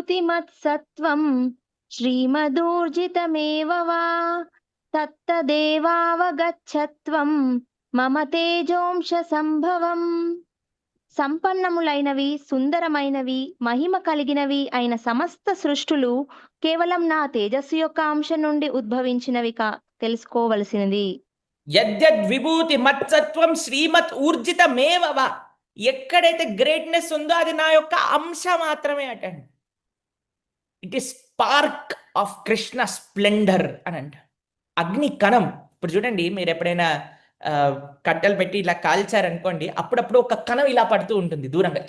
విభూతిమత్సత్వం శ్రీమదూర్జితమేవ వా తత్తదేవావగచ్చత్వం మమ తేజోంశ సంభవం. సంపన్నములైనవి, సుందరమైనవి, మహిమ కలిగినవి అయిన సమస్త సృష్టులు కేవలం నా తేజస్సు యొక్క అంశం నుండి ఉద్భవించినవి తెలుసుకోవలసినది. యద్యద్ విభూతి మత్సత్వం శ్రీమత్ ఊర్జితమేవ. ఎక్కడైతే గ్రేట్నెస్ ఉందో అది నా యొక్క అంశ మాత్రమే అటండి. It is spark of Krishna splendour అని అంట. అగ్ని కణం. ఇప్పుడు చూడండి, మీరు ఎప్పుడైనా కట్టెలు పెట్టి ఇలా కాల్చారనుకోండి, అప్పుడప్పుడు ఒక కణం ఇలా పడుతూ ఉంటుంది, దూరంగా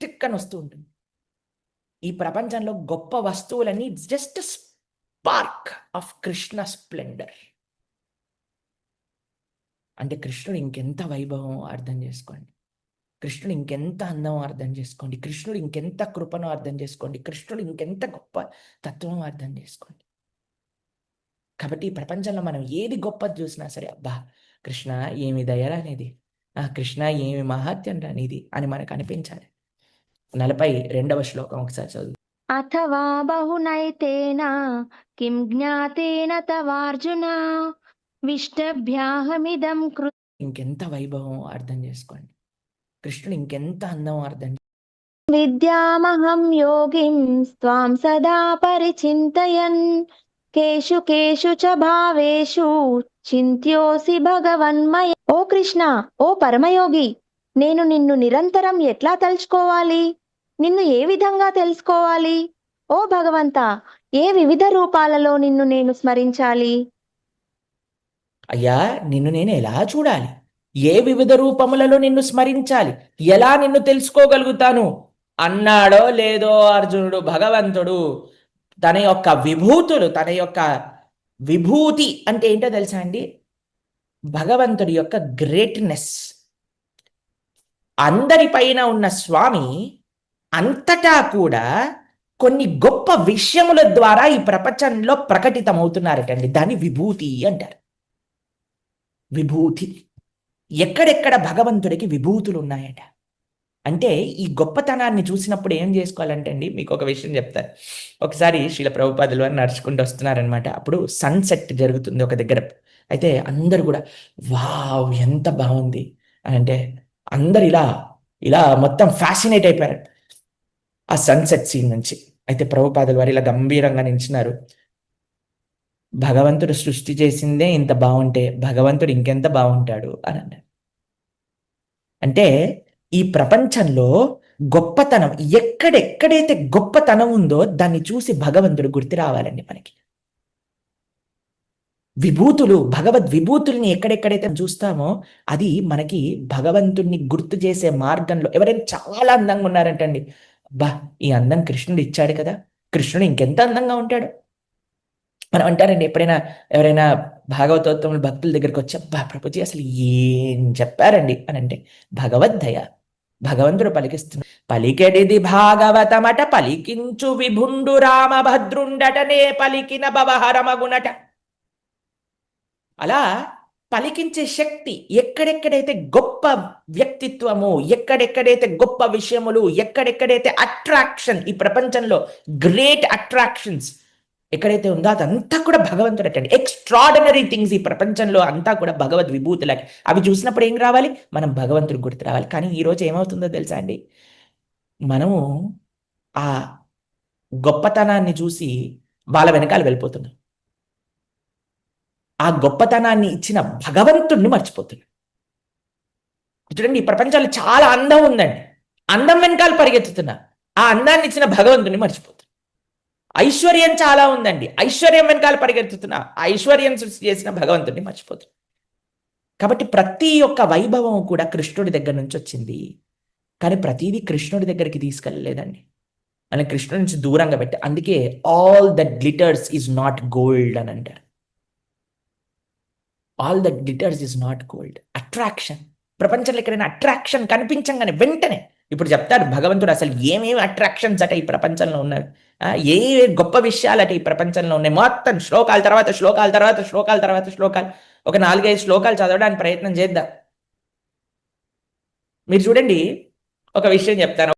చిక్కని వస్తూ ఉంటుంది. ఈ ప్రపంచంలో గొప్ప వస్తువులన్నీ just spark of Krishna Splendor. అంటే కృష్ణుడు ఇంకెంత వైభవం అర్థం చేసుకోండి, కృష్ణుడు ఇంకెంత అందం అర్థం చేసుకోండి, కృష్ణుడు ఇంకెంత కృపను అర్థం చేసుకోండి, కృష్ణుడు ఇంకెంత గొప్ప తత్వం అర్థం చేసుకోండి. కాబట్టి ఈ ప్రపంచంలో మనం ఏది గొప్పది చూసినా సరే, అబ్బా కృష్ణ ఏమి దయరా అనేది, కృష్ణ ఏమి మహాత్యం రానిది అని మనకు అనిపించాలి. 42వ శ్లోకం ఒకసారి చదువు. అథవా బహునైతేన కిం జ్ఞాతేన తవార్జున విష్టభ్యాహమిదం కృత. ఇంకెంత వైభవం అర్థం చేసుకోండి, కృష్ణుడు ఇంకెంత అందం అర్థం. విద్యామహం యోగిం త్వాం సదా పరిచింతయన్ కేషు కేషు చ భావేషు చింత్యోసి భగవన్మయ. ఓ కృష్ణ, ఓ పరమయోగి, నేను నిన్ను నిరంతరం ఎట్లా తలుచుకోవాలి, నిన్ను ఏ విధంగా తెలుసుకోవాలి? ఓ భగవంతా, ఏ వివిధ రూపాలలో నిన్ను నేను స్మరించాలి? అయ్యా, నిన్ను నేను ఎలా చూడాలి, ఏ వివిధ రూపములలో నిన్ను స్మరించాలి, ఎలా నిన్ను తెలుసుకోగలుగుతాను అన్నాడో లేదో అర్జునుడు. భగవంతుడు తన యొక్క విభూతులు, తన యొక్క విభూతి అంటే ఏంటో తెలుసా అండి? భగవంతుడి యొక్క గ్రేట్నెస్. అందరిపైన ఉన్న స్వామి అంతటా కూడా కొన్ని గొప్ప విషయముల ద్వారా ఈ ప్రపంచంలో ప్రకటితమవుతున్నారటండి. దాన్ని విభూతి అంటారు. విభూతి. ఎక్కడెక్కడ భగవంతుడికి విభూతులు ఉన్నాయట అంటే, ఈ గొప్పతనాన్ని చూసినప్పుడు ఏం చేసుకోవాలంటే అండి, మీకు ఒక విషయం చెప్తారు. ఒకసారి శ్రీల ప్రభుపాదులు వారు నడుచుకుంటూ వస్తున్నారనమాట. అప్పుడు సన్సెట్ జరుగుతుంది ఒక దగ్గర. అయితే అందరు కూడా వావ్ ఎంత బాగుంది అని అంటే, అందరు ఇలా ఇలా మొత్తం ఫ్యాసినేట్ అయిపోయారు ఆ సన్సెట్ సీన్ నుంచి. అయితే ప్రభుపాదులు వారు ఇలా గంభీరంగా నించున్నారు. భగవంతుడు సృష్టి చేసిందే ఇంత బాగుంటే భగవంతుడు ఇంకెంత బాగుంటాడు అని అన్నారు. అంటే ఈ ప్రపంచంలో గొప్పతనం, ఎక్కడెక్కడైతే గొప్పతనం ఉందో దాన్ని చూసి భగవంతుడు గుర్తు రావాలండి మనకి. విభూతులు, భగవద్ విభూతుల్ని ఎక్కడెక్కడైతే చూస్తామో అది మనకి భగవంతుడిని గుర్తు చేసే మార్గంలో. ఎవరైనా చాలా అందంగా ఉన్నారంటండి, బా ఈ అందం కృష్ణుడు ఇచ్చాడు కదా, కృష్ణుడు ఇంకెంత అందంగా ఉంటాడు మనం అంటారండి. ఎప్పుడైనా ఎవరైనా భాగవతోత్తములు భక్తుల దగ్గరికి వచ్చి, అబ్బా ప్రభుజీ అసలు ఏం చెప్పారండి అని అంటే, భగవద్దయ, భగవంతుడు పలికిస్తున్నా. పలికెడిది భాగవతమట పలికించు విభుండు రామభద్రుండటనే పలికిన భవహరమగునట. అలా పలికించే శక్తి, ఎక్కడెక్కడైతే గొప్ప వ్యక్తిత్వము, ఎక్కడెక్కడైతే గొప్ప విషయములు, ఎక్కడెక్కడైతే అట్రాక్షన్, ఈ ప్రపంచంలో గ్రేట్ అట్రాక్షన్స్ ఎక్కడైతే ఉందో అదంతా కూడా భగవంతుడు అటండి. ఎక్స్ట్రాడినరీ థింగ్స్ ఈ ప్రపంచంలో అంతా కూడా భగవద్ విభూతులకి. అవి చూసినప్పుడు ఏం రావాలి? మనం భగవంతుడికి గుర్తు రావాలి. కానీ ఈరోజు ఏమవుతుందో తెలుసా అండి, మనము ఆ గొప్పతనాన్ని చూసి వాళ్ళ వెనకాల వెళ్ళిపోతున్నాం. ఆ గొప్పతనాన్ని ఇచ్చిన భగవంతుడిని మర్చిపోతున్నాం. చూడండి, ఈ ప్రపంచంలో చాలా అందం ఉందండి, అందం వెనకాల పరిగెత్తుతున్నా, ఆ అందాన్ని ఇచ్చిన భగవంతుడిని మర్చిపోతున్నా. ఐశ్వర్యం చాలా ఉందండి, ఐశ్వర్యం వెనకాల పరిగెత్తుతున్నా, ఐశ్వర్యం సృష్టి చేసిన భగవంతుడిని మర్చిపోతున్నా. కాబట్టి ప్రతి ఒక్క వైభవం కూడా కృష్ణుడి దగ్గర నుంచి వచ్చింది. కానీ ప్రతిదీ కృష్ణుడి దగ్గరికి తీసుకెళ్ళలేదండి, అని కృష్ణుడి నుంచి దూరంగా పెట్టి. అందుకే all that glitters is not gold అని అంటారు. All that glitters is not gold. Attraction. ప్రపంచంలో ఎక్కడైనా అట్రాక్షన్ కనిపించంగానే వెంటనే ఇప్పుడు చెప్తాడు భగవంతుడు అసలు ఏమేమి అట్రాక్షన్స్ అట ఈ ప్రపంచంలో ఉన్నాయి, ఏ గొప్ప విషయాలు అట ఈ ప్రపంచంలో ఉన్నాయి. మొత్తం శ్లోకాల తర్వాత శ్లోకాల తర్వాత శ్లోకాల తర్వాత శ్లోకాలు, ఒక 4-5 శ్లోకాలు చదవడానికి ప్రయత్నం చేద్దాం. మీరు చూడండి, ఒక విషయం చెప్తాను.